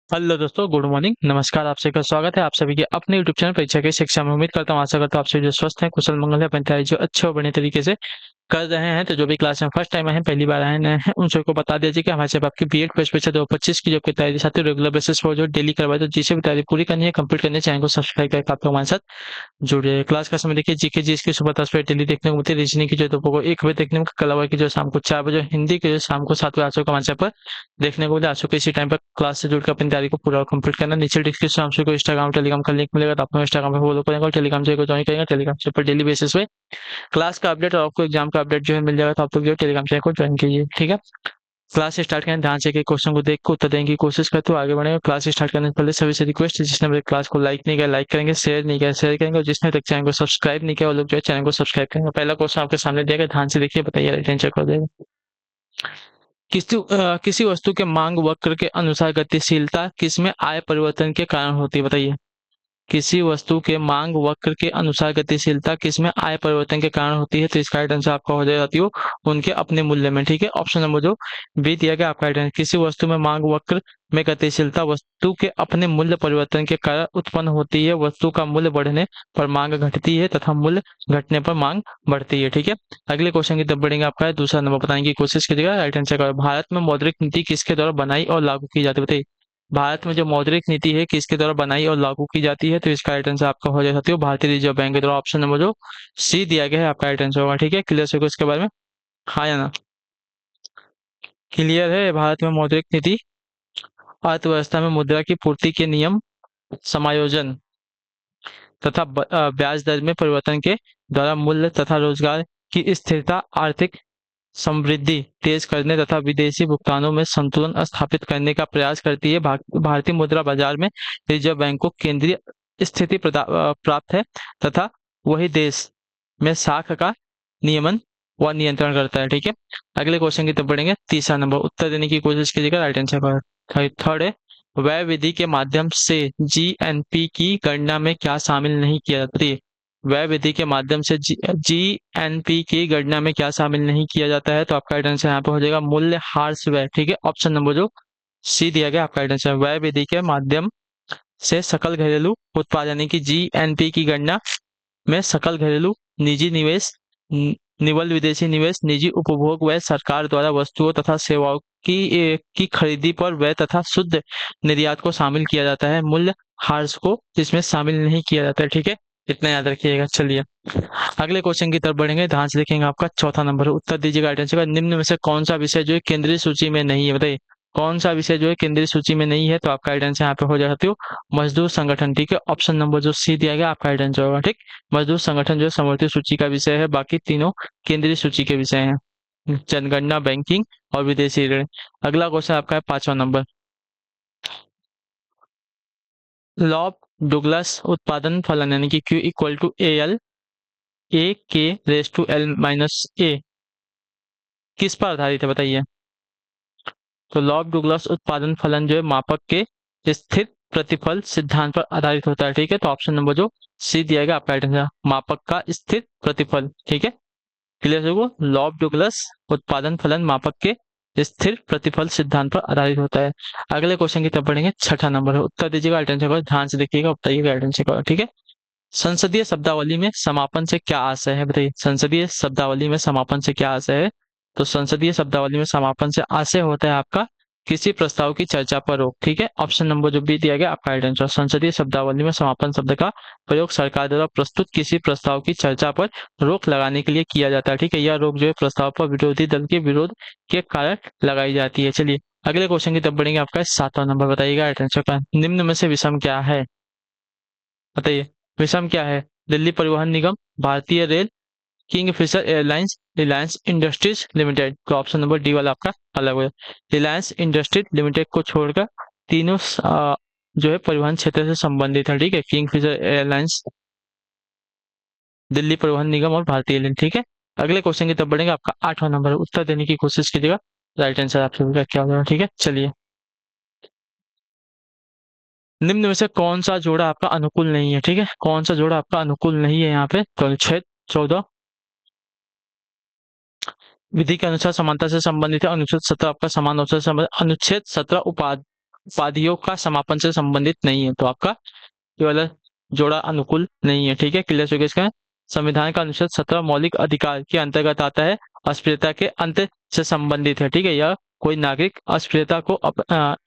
Hello दोस्तों, good morning, नमस्कार। आप सभी का स्वागत है आप सभी के अपने यूट्यूब चैनल परीक्षा की शिक्षा में। उम्मीद करता हूँ, आशा करता हूँ आप सभी जो स्वस्थ हैं, कुशल मंगल है, अपनी तैयारी जो अच्छे और बढ़िया तरीके से कर रहे हैं। तो जो भी क्लास में फर्स्ट टाइम आए हैं, पहली बार आए नए हैं, उन सबको बता दीजिए कि हमारे साथ आपकी बीएड प्रेस परीक्षा 2025 की जो आपकी तैयारी साथ ही रेगुलर बेसिस पर जो डेली करवाए, तो जिसे भी तैयारी पूरी करनी है, कंप्लीट करनी है, चैनल को सब्सक्राइब करके आप लोग हमारे साथ जुड़िए। क्लास का समय देखिए, जीके जी इसकी सुबह 10 बजे डेली देखने को मिलती है, रीजनिंग की जो दोपहर को 1 बजे देखने को, कल की जो शाम को 4 बजे, हिंदी की जो शाम को 7 बजे आप सबको हमारे चैनल पर देखने को मिले। आप सबको इसी टाइम पर क्लास से जुड़कर अपनी तैयारी को पूरा और कंप्लीट करना। नीचे डिस्क्रिप्शन में आप सबको इंस्टाग्राम टेलीग्राम का लिंक मिलेगा, तो आप लोग इंस्टाग्राम पे फॉलो करेंगे और टेलीग्राम से ज्वाइन करेंगे। टेलीग्राम से पर डेली बेसिस पे क्लास का अपडेट और आपको एग्जाम का अपडेट जो है मिल जाएगा, तो आप लोग जो टेलीग्राम चैनल को ज्वाइन कीजिए। ठीक है, क्लास स्टार्ट करें, ध्यान से कि क्वेश्चन को देख कर उत्तर देने की कोशिश करते हुए आगे बढ़ेंगे। क्लास स्टार्ट करने से पहले सभी से रिक्वेस्ट है, जिसने मेरे क्लास को लाइक नहीं किया लाइक करेंगे, शेयर नहीं किया शेयर करेंगे, और जिसने तक चैनल को सब्सक्राइब नहीं किया वो लोग जो है चैनल को सब्सक्राइब करेंगे। पहला क्वेश्चन आपके सामने दिया गया, ध्यान से देखिए, बताइए राइट आंसर कर देगा। किसी वस्तु के मांग वक्र के अनुसार गतिशीलता किसमें आय परिवर्तन के कारण होती है, बताइए। किसी वस्तु के मांग वक्र के अनुसार गतिशीलता किसमें आय परिवर्तन के कारण होती है, तो इसका राइट आंसर आपका हो जाएगा साथियों, उनके अपने मूल्य में। ठीक है, ऑप्शन नंबर जो बी दिया गया आपका राइट आंसर। किसी वस्तु में मांग वक्र में गतिशीलता वस्तु के अपने मूल्य परिवर्तन के कारण उत्पन्न होती है। वस्तु का मूल्य बढ़ने पर मांग घटती है तथा मूल्य घटने पर मांग बढ़ती है। ठीक है, अगले क्वेश्चन की तरफ बढ़ेंगे। आपका है दूसरा नंबर, बताने की कोशिश कीजिएगा, राइट आंसर का। भारत में मौद्रिक नीति किसके द्वारा बनाई और लागू की जाती है, बताइए। भारत में जो मौद्रिक नीति है किसके द्वारा बनाई और लागू की जाती है, तो इसका राइट आंसर आपका हो जाए साथियों, भारतीय रिजर्व बैंक के द्वारा। ऑप्शन नंबर जो सी दिया गया है आपका राइट आंसर होगा। ठीक है, क्लियर से इसके बारे में, हाँ या ना। क्लियर है, भारत में मौद्रिक नीति अर्थव्यवस्था में मुद्रा की पूर्ति के नियम, समायोजन तथा ब्याज दर में परिवर्तन के द्वारा मूल्य तथा रोजगार की स्थिरता, आर्थिक समृद्धि तेज करने तथा विदेशी भुगतानों में संतुलन स्थापित करने का प्रयास करती है। भारतीय मुद्रा बाजार में रिजर्व बैंक को केंद्रीय स्थिति प्राप्त है तथा वही देश में शाख का नियमन व नियंत्रण करता है। ठीक है, अगले क्वेश्चन की तरफ बढ़ेंगे। तीसरा नंबर, उत्तर देने की कोशिश कीजिएगा, राइट आंसर का। थर्ड है, व्यय विधि के माध्यम से जीएनपी की गणना में क्या शामिल नहीं किया जाता है। व्यय विधि के माध्यम से जीएनपी की गणना में क्या शामिल नहीं किया जाता है, तो आपका राइट आंसर यहाँ पे हो जाएगा मूल्य ह्रास व्यय। ठीक है, ऑप्शन नंबर जो सी दिया गया आपका राइट आंसर। व्यय विधि के माध्यम से सकल घरेलू उत्पाद यानी कि जीएनपी की गणना में सकल घरेलू निजी निवेश, निवल विदेशी निवेश, निजी उपभोग व्यय, सरकार द्वारा वस्तुओं तथा सेवाओं की खरीदी पर व्यय तथा शुद्ध निर्यात को शामिल किया जाता है। मूल्य ह्रास को इसमें शामिल नहीं किया जाता है। ठीक है, इतना याद रखिएगा। चलिए अगले क्वेश्चन की तरफ बढ़ेंगे, ध्यान से देखेंगे। आपका चौथा नंबर है, उत्तर दीजिएगा राइट आंसर का। निम्न में से कौन सा विषय जो है केंद्रीय सूची में नहीं है, बताइए। कौन सा विषय जो है केंद्रीय सूची में नहीं है, तो आपका राइट आंसर यहाँ पे हो जाता है मजदूर संगठन। ठीक है, ऑप्शन नंबर जो सी दिया गया आपका राइट आंसर होगा। ठीक, मजदूर संगठन जो है समवर्ती सूची का विषय है, बाकी तीनों केंद्रीय सूची के विषय हैं, जनगणना, बैंकिंग और विदेशी ऋण। अगला क्वेश्चन आपका है पांचवा नंबर, लॉब डुगलस उत्पादन फलन यानी कि Q equal to A L A के raise to L minus A किस पर आधारित है, बताइए। तो लॉब डुगलस उत्पादन फलन जो है मापक के स्थिर प्रतिफल सिद्धांत पर आधारित होता है। ठीक है, तो ऑप्शन नंबर जो सी दिया गया आपका राइट आंसर, मापक का स्थिर प्रतिफल। ठीक है, क्लियर है, वो लॉब डुगलस उत्पादन फलन मापक के स्थिर प्रतिफल सिद्धांत पर आधारित होता है। अगले क्वेश्चन की तरफ बढ़ेंगे, छठा नंबर है, उत्तर दीजिएगा राइट आंसर को, ध्यान से देखिएगा, बताइएगा राइट आंसर को। ठीक है, संसदीय शब्दावली में समापन से क्या आशय है, बताइए। संसदीय शब्दावली में समापन से क्या आशय है, तो संसदीय शब्दावली में समापन से आशय होता है आपका किसी प्रस्ताव की चर्चा पर रोक। ठीक है, ऑप्शन नंबर जो बी दिया गया आपका राइट आंसर। संसदीय शब्दावली में समापन शब्द का प्रयोग सरकार द्वारा प्रस्तुत किसी प्रस्ताव की चर्चा पर रोक लगाने के लिए किया जाता है। ठीक है, यह रोक जो है प्रस्ताव पर विरोधी दल के विरोध के कारण लगाई जाती है। चलिए अगले क्वेश्चन की तरफ बढ़ेंगे। आपका सातवां नंबर, बताइएगा राइट आंसर का। निम्न में से विषम क्या है, बताइए। विषम क्या है, दिल्ली परिवहन निगम, भारतीय rail, Kingfisher airlines, Reliance industries limited. तो ऑप्शन नंबर डी वाला आपका अलग है। रिलायंस इंडस्ट्रीज लिमिटेड को छोड़कर तीनों जो है परिवहन क्षेत्र से संबंधित है। ठीक है, किंगफिशर एयरलाइंस, दिल्ली परिवहन निगम और भारतीय रेल। ठीक है, अगले क्वेश्चन की तरफ बढ़ेंगे। आपका आठवां नंबर है, उत्तर देने की कोशिश कीजिएगा, राइट आंसर आप सभी का क्या होगा। ठीक है, चलिए निम्न में से कौन सा जोड़ा आपका अनुकूल नहीं है, ठीक है, कौन सा जोड़ा आपका अनुकूल नहीं है यहाँ पे, तो अनुच्छेद 14 विधि के अनुसार समानता से संबंधित है, अनुच्छेद 17 आपका समान अवसर से संबंधित, अनुच्छेद 17 उपाधि उपाधियों का समापन से संबंधित नहीं है, तो आपका ये वाला जोड़ा अनुकूल नहीं है। ठीक है, क्लियर हो गया इसका। संविधान का अनुच्छेद 17 मौलिक अधिकार के अंतर्गत आता है, अस्पृश्यता के अंत से संबंधित है। ठीक है, यह कोई नागरिक अस्पृश्यता को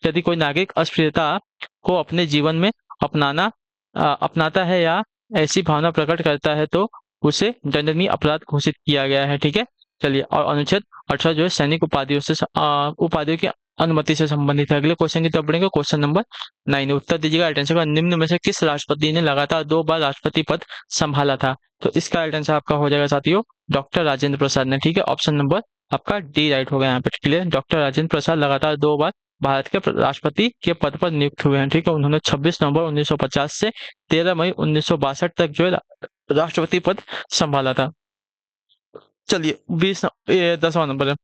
यदि कोई नागरिक अस्पृश्यता को अपने जीवन में अपनाता है या ऐसी भावना प्रकट करता है तो उसे दंडनीय अपराध घोषित किया गया है। ठीक है, चलिए, और अनुच्छेद 18 जो है सैनिक उपाधियों की अनुमति से संबंधित है। अगले क्वेश्चन की तरफ बढ़ेंगे, क्वेश्चन नंबर 9। उत्तर दीजिएगा राइट आंसर का। निम्न में से किस राष्ट्रपति ने लगातार 2 बार राष्ट्रपति पद संभाला था? तो इसका राइट आंसर आपका हो जाएगा साथियों डॉक्टर राजेंद्र प्रसाद ने। ठीक है, ऑप्शन नंबर आपका डी राइट होगा यहाँ पे। क्लियर, डॉक्टर राजेंद्र प्रसाद लगातार 2 बार भारत के राष्ट्रपति के पद पर नियुक्त हुए हैं। ठीक है, उन्होंने 26 नवंबर 1950 से 13 मई 1962 तक जो है राष्ट्रपति पद संभाला था। चलिए, 10वां नंबर है,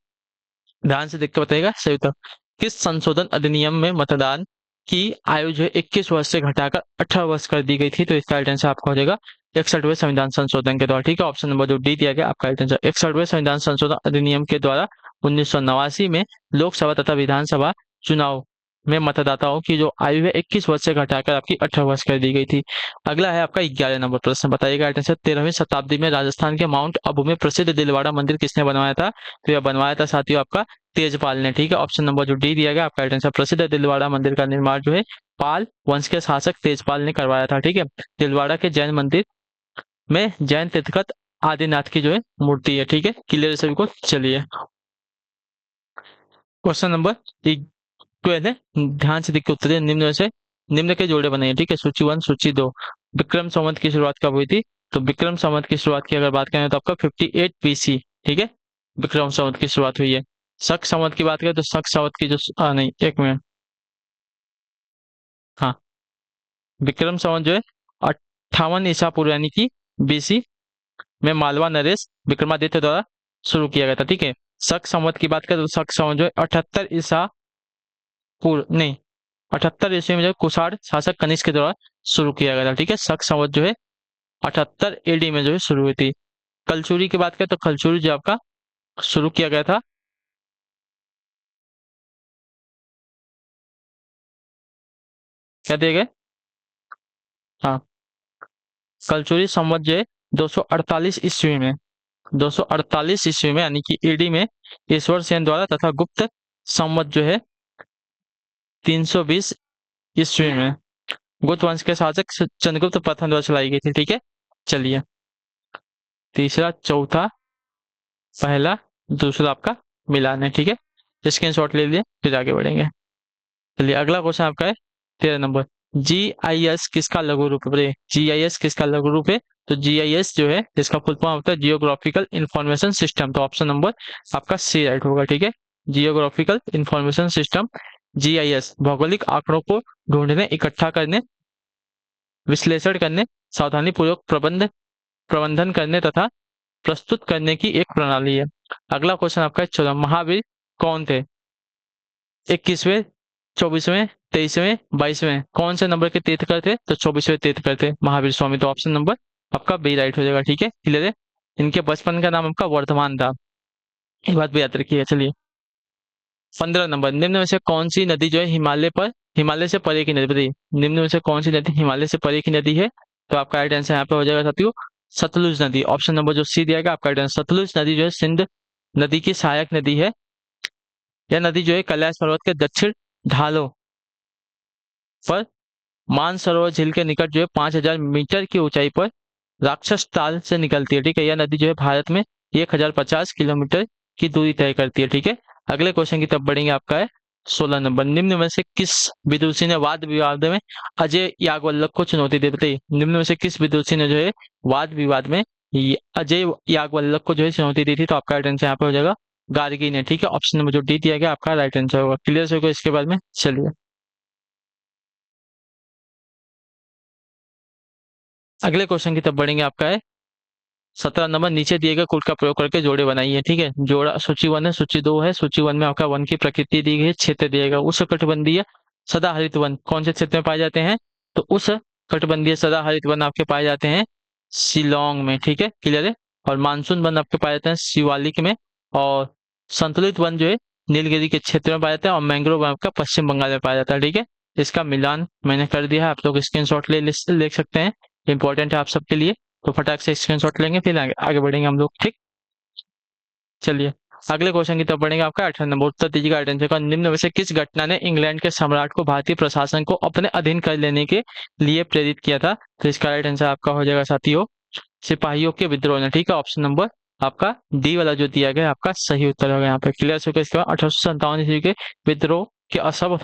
ध्यान से देख के बताइएगा सही उत्तर। किस संशोधन अधिनियम में मतदान की आयु जो है 21 वर्ष से घटाकर 18 वर्ष कर दी गई थी? तो इसका राइट आंसर आपका हो जाएगा 61वें संविधान संशोधन के द्वारा। ठीक है, ऑप्शन नंबर जो डी दिया गया आपका राइट आंसर। 61वें संविधान संशोधन अधिनियम के द्वारा 1989 में लोकसभा तथा विधानसभा चुनाव में मतदाताओं की जो आयु है 21 वर्ष से घटाकर आपकी 18 वर्ष कर दी गई थी। अगला है आपका 11 नंबर प्रश्न, बताइएगा राइट आंसर। 13वीं शताब्दी में राजस्थान के माउंट आबू में प्रसिद्ध दिलवाड़ा मंदिर किसने बनवाया था? तो यह बनवाया था साथियों आपका तेजपाल ने। ठीक है, ऑप्शन नंबर जो डी दिया गया आपका राइट आंसर। प्रसिद्ध दिलवाड़ा मंदिर का निर्माण जो है पाल वंश के शासक तेजपाल ने करवाया था। ठीक है, दिलवाड़ा के जैन मंदिर में जैन तीर्थंकर आदिनाथ की जो है मूर्ति है। ठीक है, क्लियर सभी को। चलिए, क्वेश्चन नंबर 12 है, ध्यान से देख के उत्तर दें। निम्न के जोड़े बने हैं। ठीक है, सूची 1 सूची 2। विक्रम संवत की शुरुआत कब हुई थी? तो विक्रम संवत की शुरुआत की अगर बात करें तो आपका 58 बीसी। ठीक है, विक्रम संवत की शुरुआत हुई है। शक संवत की बात करें तो शक संवत की जो नहीं, एक मिनट, हाँ, विक्रम संवत जो है 58 ईसा पूर्व यानी कि बीसी में मालवा नरेश विक्रमादित्य द्वारा शुरू किया गया था। ठीक है, शक संवत की बात करें तो शक संवत जो है 78 ईसा पूर्व नहीं, 78 ईस्वी में जो कुषाण शासक कनिष्क के द्वारा शुरू किया गया था। ठीक है, शक संवत जो है 78 एडी में जो है शुरू हुई थी। कलचुरी की बात करें तो कलचुरी जो आपका शुरू किया गया था, क्या दिए गए, हाँ, कलचुरी संवत जो है 248 ईस्वी में, 248 ईस्वी में यानी कि ईडी में ईश्वर सेन द्वारा, तथा गुप्त संवत जो है 320 ईस्वी में गुप्त वंश के शासक चंद्रगुप्त प्रथम द्वारा चलाई गई थी। ठीक है, चलिए, तीसरा चौथा पहला दूसरा आपका मिलान है। ठीक है, स्क्रीनशॉट ले लिए, फिर आगे बढ़ेंगे। चलिए, अगला क्वेश्चन आपका है 13 नंबर। जीआईएस किसका लघु रूप है? जीआईएस किसका लघु रूप है? तो जीआईएस जो है इसका फुल फॉर्म होता है जियोग्राफिकल इंफॉर्मेशन सिस्टम। तो ऑप्शन नंबर आपका सी राइट होगा। ठीक है, जियोग्राफिकल इंफॉर्मेशन सिस्टम, जीआईएस भौगोलिक आंकड़ों को ढूंढने, इकट्ठा करने, विश्लेषण करने, सावधानी पूर्वक प्रबंधन करने तथा प्रस्तुत करने की एक प्रणाली है। अगला क्वेश्चन आपका 14, महावीर कौन थे? 21वें, 24वें, 23वें, 22वें कौन से नंबर के तीर्थकर थे? तो 24वें तीर्थकर थे महावीर स्वामी। तो ऑप्शन नंबर आपका बी राइट हो जाएगा। ठीक है, क्लियर है। इनके बचपन का नाम आपका वर्धमान था, ये बात भी याद रखिए। चलिए, 15 नंबर, निम्न में से कौन सी नदी जो है हिमालय से परे की नदी बताइए। निम्न में से कौन सी नदी हिमालय से परे की नदी है? तो आपका राइट आंसर यहाँ पे हो जाएगा साथियों सतलुज नदी। ऑप्शन नंबर जो सी दिया गया आपका राइट आंसर। सतलुज नदी जो है सिंध नदी की सहायक नदी है। यह नदी जो है कैलाश पर्वत के दक्षिण ढालों पर मानसरोवर झील के निकट जो है 5000 मीटर की ऊंचाई पर राक्षस ताल से निकलती है। ठीक है, यह नदी जो है भारत में 1050 किलोमीटर की दूरी तय करती है। ठीक है, अगले क्वेश्चन की तरफ बढ़ेंगे, आपका है 16 नंबर। निम्न में से किस विदुषी ने वाद विवाद में अजय याज्ञवल्क्य को चुनौती दी? बताइए, निम्न में से किस विदुषी ने जो है वाद विवाद में अजय याज्ञवल्क्य को जो है चुनौती दी थी? तो आपका राइट आंसर यहाँ पे हो जाएगा गार्गी ने। ठीक है, ऑप्शन नंबर जो डी दिया गया आपका राइट आंसर होगा। क्लियर होगा इसके बाद में। चलिए, अगले क्वेश्चन की तरफ बढ़ेंगे, आपका है 17 नंबर। नीचे दिए गए कोड का प्रयोग करके जोड़े बनाइए। ठीक है, जोड़ा सूची 1 है, सूची 2 है। सूची 1 में आपका वन की प्रकृति दी गई है, क्षेत्र दिया गया। उस कटिबंधीय सदा हरित वन कौन से क्षेत्र में पाए जाते हैं? तो उस कटिबंधीय सदा हरित वन आपके पाए जाते हैं शिलोंग में। ठीक है, क्लियर है। और मानसून वन आपके पाए जाते हैं शिवालिक में। और संतुलित वन जो है नीलगिरी के क्षेत्र में पाया जाता है और मैंग्रोव आपका पश्चिम बंगाल में पाया जाता है। ठीक है, इसका मिलान मैंने कर दिया है, आप लोग स्क्रीनशॉट ले सकते हैं, इंपॉर्टेंट है आप सबके लिए। तो फटाक से स्क्रीनशॉट लेंगे, फिर आगे बढ़ेंगे हम लोग। ठीक, चलिए अगले क्वेश्चन की तरफ बढ़ेंगे। आपका 18 नंबर, उत्तर दीजिएगा आंसर का। निम्न में से किस घटना ने इंग्लैंड के सम्राट को भारतीय प्रशासन को अपने अधीन कर लेने के लिए प्रेरित किया था? तो इसका राइट आंसर आपका हो जाएगा साथियों, सिपाहियों के विद्रोह ने। ठीक है, ऑप्शन नंबर आपका डी वाला जो दिया गया आपका सही उत्तर होगा यहाँ पे। क्लियर हो गया। इसके बाद 1857 ईस्वी के विद्रोह के असफल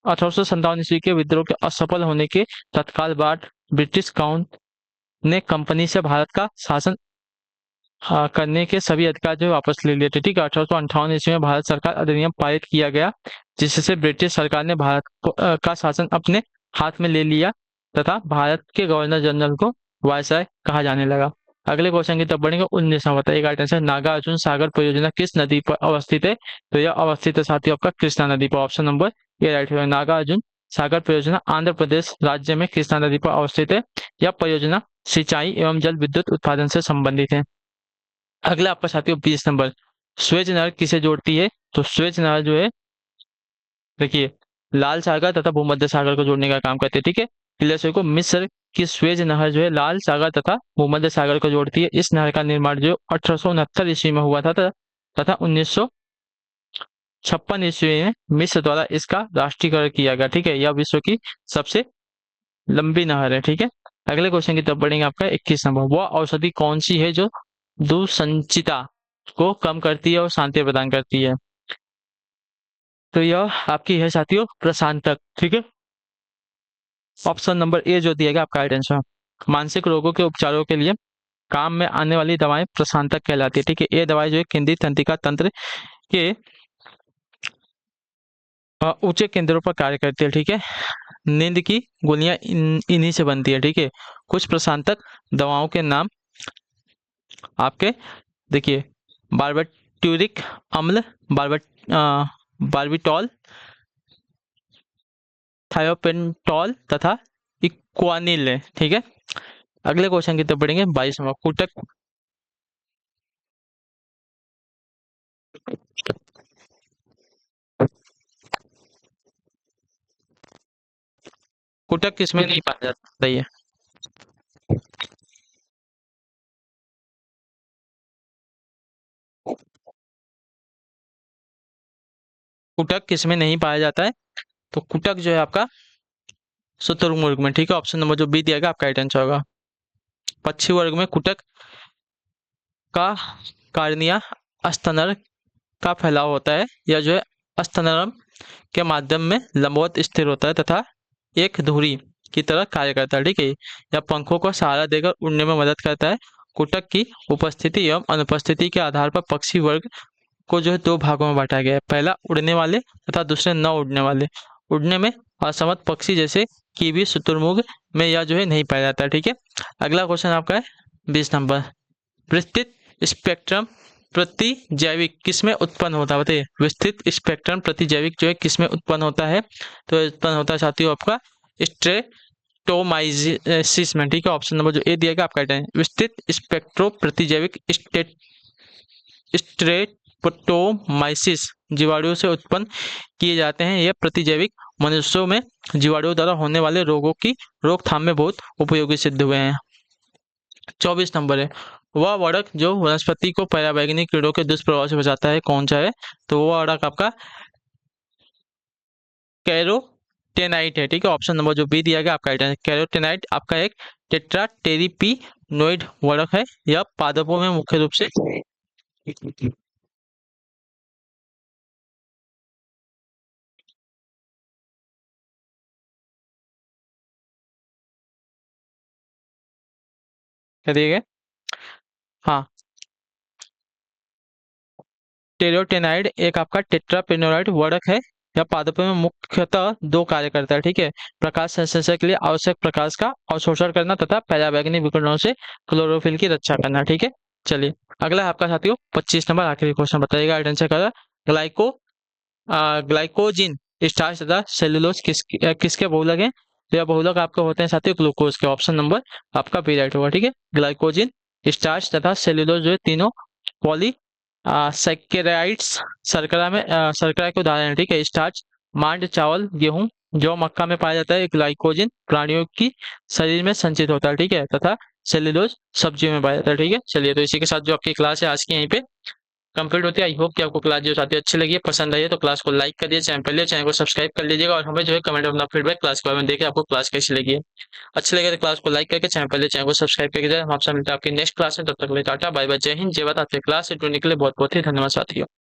1857 ईस्वी के विद्रोह के असफल होने के तत्काल बाद ब्रिटिश काउंट ने कंपनी से भारत का शासन करने के सभी अधिकार जो है वापस ले लिए थे। ठीक है, 1858 ईस्वी में भारत सरकार अधिनियम पारित किया गया, जिससे ब्रिटिश सरकार ने भारत का शासन अपने हाथ में ले लिया तथा भारत के गवर्नर जनरल को वायसराय कहा जाने लगा। अगले क्वेश्चन की तरफ बढ़ेंगे। 19 में बताइएगा आंसर, नागार्जुन सागर परियोजना किस नदी पर अवस्थित है? तो यह अवस्थित है साथियों आपका कृष्णा नदी पर। ऑप्शन नंबर ए राइट होगा। नागार्जुन सागर परियोजना आंध्र प्रदेश राज्य में कृष्णा नदी पर अवस्थित है। यह परियोजना सिंचाई एवं जल विद्युत उत्पादन से संबंधित है। अगला आपका साथियों 20 नंबर, स्वेज नहर किसे जोड़ती है? तो स्वेज नहर जो है देखिए लाल सागर तथा भूमध्य सागर को जोड़ने का काम करती है। ठीक है, क्लियर को मिस्र की स्वेज नहर जो है लाल सागर तथा भूमध्य सागर को जोड़ती है। इस नहर का निर्माण जो 1869 ईस्वी में हुआ था तथा 1956 ईस्वी में मिस्र द्वारा इसका राष्ट्रीयकरण किया गया। ठीक है, यह विश्व की सबसे लंबी नहर है। ठीक है, अगले क्वेश्चन की तरफ बढ़ेंगे। आपका 21 नंबर, वह औषधि कौन सी है जो दुसंचिता को कम करती है और शांति प्रदान करती है? तो यह आपकी है साथियों प्रशांतक। ठीक है, ऑप्शन नंबर ए जो दिया गया आपका राइट आंसर। मानसिक रोगों के उपचारों के लिए काम में आने वाली दवाएं प्रशांतक कहलाती है। ठीक है, ये दवाई जो है केंद्रीय तंत्रिका तंत्र के ऊंचे केंद्रों पर कार्य करती है। ठीक है, नींद की गोलियां इन्हीं से बनती है। ठीक है, कुछ प्रशांतक दवाओं के नाम आपके देखिए, बार्बिट्यूरिक अम्ल, बार्बिटॉल, थायोपेंटॉल तथा इक्वानिल है। ठीक है, अगले क्वेश्चन की तरफ बढ़ेंगे। 22 नंबर, कुटक किसमें नहीं पाया जाता? ये कुटक किसमें नहीं पाया जाता है? तो कुटक जो है आपका शुतुरमुर्ग में। ठीक है, ऑप्शन नंबर जो बी दिया गया आपका राइट आंसर होगा। पक्षी वर्ग में कुटक का कार्निया स्तनर का फैलाव होता है। यह जो है स्तनरम के माध्यम में लंबवत स्थिर होता है तथा एक धुरी की तरह कार्य करता है। ठीक है, यह पंखों को सहारा देकर उड़ने में मदद करता है। कुटक की उपस्थिति एवं अनुपस्थिति के आधार पर पक्षी वर्ग को जो है दो भागों में बांटा गया है, पहला उड़ने वाले तथा दूसरे न उड़ने वाले। उड़ने में असमर्थ पक्षी जैसे कीवी शुतुरमुर्ग में यह जो है नहीं पाया जाता है। ठीक है, अगला क्वेश्चन आपका है 20 नंबर, विस्तृत स्पेक्ट्रम प्रतिजैविक किसमें उत्पन्न होता है? बताइए, विस्तृत स्पेक्ट्रम प्रतिजैविक जो है किसमें उत्पन्न होता है? तो उत्पन्न होता है साथियों आपका स्ट्रेटोमाइसिस में। ठीक है, ऑप्शन नंबर जो ए दिया गया आपका विस्तृत स्पेक्ट्रो प्रतिजैविक स्ट्रेटोमाइसिस जीवाणुओं से उत्पन्न किए जाते हैं। यह प्रतिजैविक मनुष्यों में जीवाणुओं द्वारा होने वाले रोगों की रोकथाम में बहुत उपयोगी सिद्ध हुए हैं। 24 नंबर है, वह वड़क जो वनस्पति को पराबैंगनी कीड़ों के दुष्प्रभाव से बचाता है कौन सा है? तो वह वड़क आपका कैरोटेनाइट है। ठीक है, ऑप्शन नंबर जो बी दिया गया आपका कैरोटेनाइट आपका एक टेट्राटेरिपीनोइड वड़क है। यह पादपों में मुख्य रूप से क्या दिया गया? हाँ, टेरोटेनाइड एक आपका टेट्रापेनोराइड वर्णक है। यह पादपों में मुख्यतः दो कार्य करता है। ठीक है, प्रकाश संश्लेषण के लिए आवश्यक प्रकाश का अवशोषण करना तथा पराबैंगनी विकिरणों से क्लोरोफिल की रक्षा करना। ठीक है, चलिए अगला है आपका साथियों 25 नंबर, आखिरी क्वेश्चन बताइएगा आंसर का। ग्लाइको ग्लाइकोजिन स्टार्च तथा सेलुलोज किसके बहुलक हैं? तो यह बहुलक आपके होते हैं साथियों ग्लूकोज के। ऑप्शन नंबर आपका बी राइट होगा। ठीक है, ग्लाइकोजिन स्टार्च तथा सेलुलोज जो है तीनों पॉली सैकेराइड्स शर्करा में शर्करा के उदाहरण हैं, ठीक है। स्टार्च मांड, चावल, गेहूं, जौ, मक्का में पाया जाता है। ग्लाइकोजन प्राणियों की शरीर में संचित होता है, ठीक है। तथा सेल्यूलोज सब्जियों में पाया जाता है, ठीक है। चलिए, तो इसी के साथ जो आपकी क्लास है आज की यहीं पे कंप्लीट होती है। आई होप कि आपको क्लास जो चाहती है अच्छी लगी है, पसंद आई है, तो क्लास को लाइक करिए, चैनल पहले चैनल को सब्सक्राइब कर लीजिएगा और हमें जो है कमेंट में अपना फीडबैक क्लास के बारे में देके आपको क्लास कैसी लगी है। अच्छी लगे तो क्लास को लाइक करके चैनल पहले चैनल को सब्सक्राइब करके जाए। हम आपसे मिलते हैं आपकी नेक्स्ट क्लास में, तब तक के लिए टाटा बाय बाय, जय हिंद, जय भारत। आपसे क्लास से जुड़ने के लिए बहुत बहुत ही धन्यवाद साथियों।